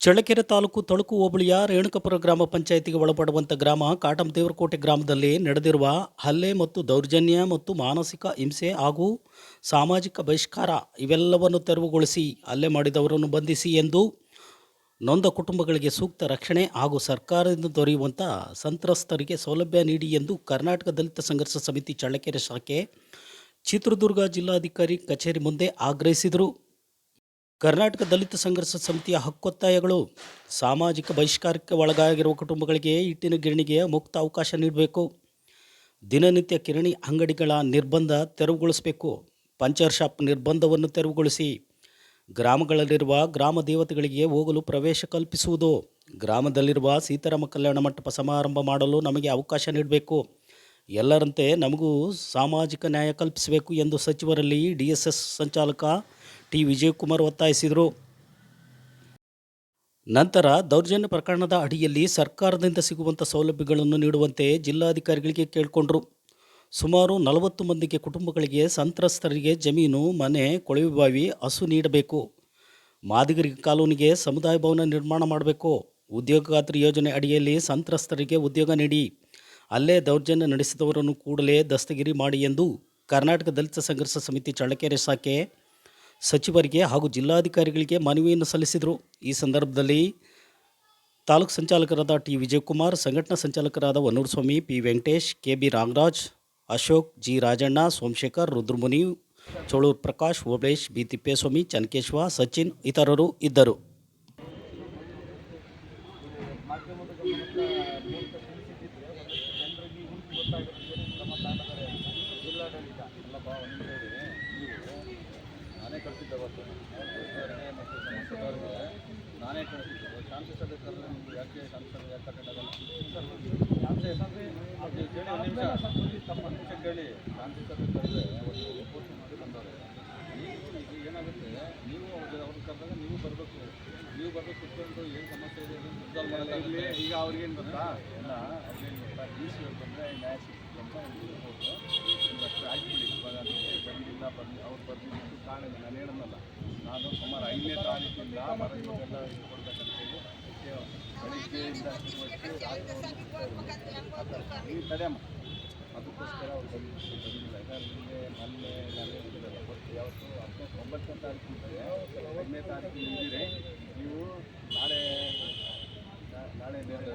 ಚಳ್ಳಕೆರೆ ತಾಲೂಕು ತಳುಕು ಹೋಬಳಿಯ ರೇಣುಕಪುರ ಗ್ರಾಮ ಪಂಚಾಯಿತಿಗೆ ಒಳಪಡುವಂಥ ಗ್ರಾಮ ಕಾಟಮದೇವರಕೋಟೆ ಗ್ರಾಮದಲ್ಲಿ ನಡೆದಿರುವ ಹಲ್ಲೆ ಮತ್ತು ದೌರ್ಜನ್ಯ ಮತ್ತು ಮಾನಸಿಕ ಹಿಂಸೆ ಹಾಗೂ ಸಾಮಾಜಿಕ ಬಹಿಷ್ಕಾರ ಇವೆಲ್ಲವನ್ನು ತೆರವುಗೊಳಿಸಿ ಹಲ್ಲೆ ಮಾಡಿದವರನ್ನು ಬಂಧಿಸಿ ಎಂದು ನೊಂದ ಕುಟುಂಬಗಳಿಗೆ ಸೂಕ್ತ ರಕ್ಷಣೆ ಹಾಗೂ ಸರ್ಕಾರದಿಂದ ದೊರೆಯುವಂಥ ಸಂತ್ರಸ್ತರಿಗೆ ಸೌಲಭ್ಯ ನೀಡಿ ಎಂದು ಕರ್ನಾಟಕ ದಲಿತ ಸಂಘರ್ಷ ಸಮಿತಿ ಚಳ್ಳಕೆರೆ ಶಾಖೆ ಚಿತ್ರದುರ್ಗ ಜಿಲ್ಲಾಧಿಕಾರಿ ಕಚೇರಿ ಮುಂದೆ ಆಗ್ರಹಿಸಿದರು. ಕರ್ನಾಟಕ ದಲಿತ ಸಂಘರ್ಷ ಸಮಿತಿಯ ಹಕ್ಕೊತ್ತಾಯಗಳು: ಸಾಮಾಜಿಕ ಬಹಿಷ್ಕಾರಕ್ಕೆ ಒಳಗಾಗಿರುವ ಕುಟುಂಬಗಳಿಗೆ ಹಿಟ್ಟಿನ ಗಿರಣಿಗೆ ಮುಕ್ತ ಅವಕಾಶ ನೀಡಬೇಕು. ದಿನನಿತ್ಯ ಕಿರಣಿ ಅಂಗಡಿಗಳ ನಿರ್ಬಂಧ ತೆರವುಗೊಳಿಸಬೇಕು. ಪಂಚರ್ ಶಾಪ್ ನಿರ್ಬಂಧವನ್ನು ತೆರವುಗೊಳಿಸಿ ಗ್ರಾಮಗಳಲ್ಲಿರುವ ಗ್ರಾಮ ದೇವತೆಗಳಿಗೆ ಹೋಗಲು ಪ್ರವೇಶ ಕಲ್ಪಿಸುವುದು. ಗ್ರಾಮದಲ್ಲಿರುವ ಸೀತಾರಾಮ ಕಲ್ಯಾಣ ಮಂಟಪ ಸಮಾರಂಭ ಮಾಡಲು ನಮಗೆ ಅವಕಾಶ ನೀಡಬೇಕು. ಎಲ್ಲರಂತೆ ನಮಗೂ ಸಾಮಾಜಿಕ ನ್ಯಾಯ ಕಲ್ಪಿಸಬೇಕು ಎಂದು ಸಚಿವರಲ್ಲಿ DSS ಸಂಚಾಲಕ ಟಿ. ವಿಜಯಕುಮಾರ್ ಒತ್ತಾಯಿಸಿದರು. ನಂತರ ದೌರ್ಜನ್ಯ ಪ್ರಕರಣದ ಅಡಿಯಲ್ಲಿ ಸರ್ಕಾರದಿಂದ ಸಿಗುವಂಥ ಸೌಲಭ್ಯಗಳನ್ನು ನೀಡುವಂತೆ ಜಿಲ್ಲಾಧಿಕಾರಿಗಳಿಗೆ ಕೇಳಿಕೊಂಡರು. ಸುಮಾರು 40 ಮಂದಿಗೆ ಕುಟುಂಬಗಳಿಗೆ ಸಂತ್ರಸ್ತರಿಗೆ ಜಮೀನು, ಮನೆ, ಕೊಳವೆಬಾವಿ, ಹಸು ನೀಡಬೇಕು. ಮಾದಿಗರಿ ಕಾಲೋನಿಗೆ ಸಮುದಾಯ ಭವನ ನಿರ್ಮಾಣ ಮಾಡಬೇಕು. ಉದ್ಯೋಗ ಖಾತ್ರಿ ಯೋಜನೆ ಅಡಿಯಲ್ಲಿ ಸಂತ್ರಸ್ತರಿಗೆ ಉದ್ಯೋಗ ನೀಡಿ. ಅಲ್ಲೇ ದೌರ್ಜನ್ಯ ನಡೆಸಿದವರನ್ನು ಕೂಡಲೇ ದಸ್ತಗಿರಿ ಮಾಡಿ ಎಂದು ಕರ್ನಾಟಕ ದಲಿತ ಸಂಘರ್ಷ ಸಮಿತಿ ಚಳ್ಳಕೆರೆ ಶಾಖೆ ಸಚಿವರಿಗೆ ಹಾಗೂ ಜಿಲ್ಲಾಧಿಕಾರಿಗಳಿಗೆ ಮನವಿಯನ್ನು ಸಲ್ಲಿಸಿದರು. ಈ ಸಂದರ್ಭದಲ್ಲಿ ತಾಲೂಕು ಸಂಚಾಲಕರಾದ ಟಿ. ವಿಜಯಕುಮಾರ್, ಸಂಘಟನಾ ಸಂಚಾಲಕರಾದ Vannuruswamy, P. Venkatesh, K. B. Ramaraj, Ashok, G. Rajanna, Somashekhar, Rudramuni, Choluru Prakash, Obalesh, B. Tippeswamy, Channakeshava, Sachin ಇತರರು ಇದ್ದರು. ನಾನೇ ಕಳಿಸಿದ್ದೆ ಅವತ್ತು ಮತ್ತು ಸಂಸದರಿಗೆ ನಾನೇ ಕಳಿಸಿದ್ದೆ. ಶಾಂತಿ ಸಭೆ ಕರೆದ್ರೆ ನಿಮಗೆ ಯಾಕೆ ಶಾಂತಿ ಸಭೆ ಯಾಕೆ ಅಟೆಂಡ್ ಆಗಲ್ಲ ಸರ್? ಅದು ಕೇಳಿ ಒಂದು ನಿಮಿಷ ಕೇಳಿ. ಶಾಂತಿ ಸಭೆ ಕರೆದ್ರೆ ಅವತ್ತು ಘೋಷಣೆ ಮಾಡಿ ಬಂದವರು. ಈಗ ಏನಾಗುತ್ತೆ, ನೀವು ಅವ್ರಿಗೆ ಕರೆದಾಗ ನೀವು ಬರಬೇಕು. ನೀವು ಬರಬೇಕು ಕುತ್ಕೊಂಡು ಏನು ಸಮಸ್ಯೆ ಇದೆ ರಿಸಾಲ್ವ್ ಮಾಡಲ್ಲ. ಈಗ ಅವ್ರಿಗೇನು ಗೊತ್ತಾ, ಎಲ್ಲ ಅವ್ರಿಗೇನು ಗೊತ್ತಾ, DC ಅವ್ರು ಬಂದರೆ ನ್ಯಾಯ ಸಿಗ್ತದೆ ಅಂತ ಒಂದು ಅಷ್ಟು ಆಗಿಬಿಡಿ. ಇವಾಗ ಅದಕ್ಕೆ ಬಂದಿಲ್ಲ ಅವ್ರು ಬರ್ದಿದ್ದು ಕಾರಣ ನಾನು ಹೇಳೋದಲ್ಲ. ನಾನು ಸುಮಾರು 5ನೇ ತಾರೀಕಿಂದ ಮರಗಳನ್ನೆಲ್ಲ ಕೊಡಬೇಕಂತ ಹೇಳಿ ಬೆಳಿಗ್ಗೆಯಿಂದ ನೀವು ತಡೆಯಮ್ಮ. ಅದಕ್ಕೋಸ್ಕರ ಅವ್ರು ಬಂದಿಲ್ಲ. ಇದರಲ್ಲಿ ಮೊನ್ನೆ ನಾನು ಹೇಳಿದ್ದಲ್ಲ, ಯಾವತ್ತು 9ನೇ ತಾರೀಕು ಇದ್ದರೆ 5ನೇ ತಾರೀಕು ಇದ್ದೀರಿ ನೀವು. ನಾಳೆ ಬೇರೆ